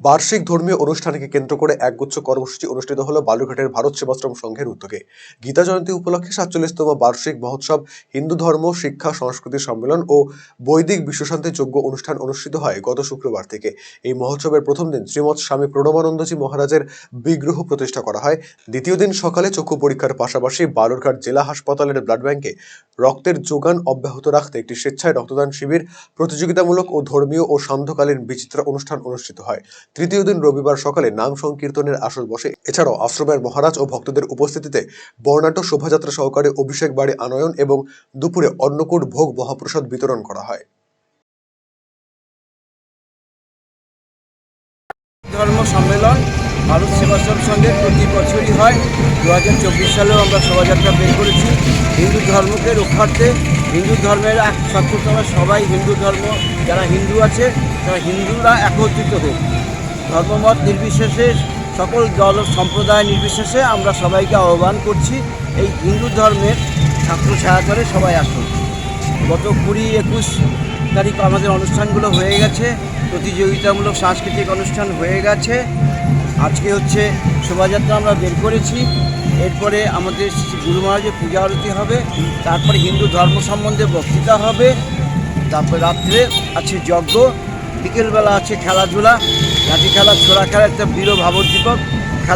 বার্ষিক ধর্মীয় অনুষ্ঠানকে কেন্দ্র করে একগুচ্ছ কর্মসূচি অনুষ্ঠিত হলো বালুরঘাটের ভারত সেবাশ্রম সংঘের উদ্যোগে। গীতা জয়ন্তী উপলক্ষে ৪৭তম বার্ষিক মহোৎসব, হিন্দু ধর্ম শিক্ষা সংস্কৃতি সম্মেলন ও বৈদিক বিশ্বশান্তি যজ্ঞ অনুষ্ঠান অনুষ্ঠিত হয় গত শুক্রবার থেকে। এই মহোৎসবের প্রথম দিন শ্রীমৎ স্বামী প্রণবানন্দজি মহারাজের বিগ্রহ প্রতিষ্ঠা করা হয়। দ্বিতীয় দিন সকালে চক্ষু পরীক্ষার পাশাপাশি বালুরঘাট জেলা হাসপাতালের ব্লাড ব্যাংকে রক্তের যোগান অব্যাহত রাখতে একটি স্বেচ্ছায় রক্তদান শিবির, প্রতিযোগিতামূলক ও ধর্মীয় ও সান্ধ্যকালীন বিচিত্র অনুষ্ঠান অনুষ্ঠিত হয়। তৃতীয় দিন রবিবার সকালে নাম সংকীর্তনের আসর বসে। এছাড়াও আশ্রমের মহারাজ ও ভক্তদের উপস্থিতিতে বর্ণাঢ্য শোভাযাত্রা সহকারে অভিষেক বাড়ি আনয়ন এবং দুপুরে অন্নকূট ভোগ মহাপ্রসাদ বিতরণ করা হয়। ধর্ম সম্মেলন ভারত সেবাশ্রম সংঘের প্রতি বছরই হয়। 2024 সালেও আমরা শোভাযাত্রা বের করেছি হিন্দু ধর্মকে রক্ষার্থে। হিন্দু ধর্মের এক সত্যতা, সবাই হিন্দু ধর্ম, যারা হিন্দু আছে তারা হিন্দুরা একত্রিত হোক, ধর্মমত নির্বিশেষে, সকল দল সম্প্রদায় নির্বিশেষে আমরা সবাইকে আহ্বান করছি এই হিন্দু ধর্মের ছাত্র ছায়াতলে সবাই আসুন। গত 20-21 তারিখ আমাদের অনুষ্ঠানগুলো হয়ে গেছে, প্রতিযোগিতামূলক সাংস্কৃতিক অনুষ্ঠান হয়ে গেছে। আজকে হচ্ছে শোভাযাত্রা আমরা বের করেছি। এরপরে আমাদের গুরু মহারাজের পূজা আরতি হবে, তারপরে হিন্দু ধর্ম সম্বন্ধে বক্তৃতা হবে, তারপরে রাত্রে আছে যজ্ঞ, বিকেলবেলা আছে খেলাধুলা, লাঠি খেলা, ছোড়া খেলা, একটা বীর ভাবোদ্দীপক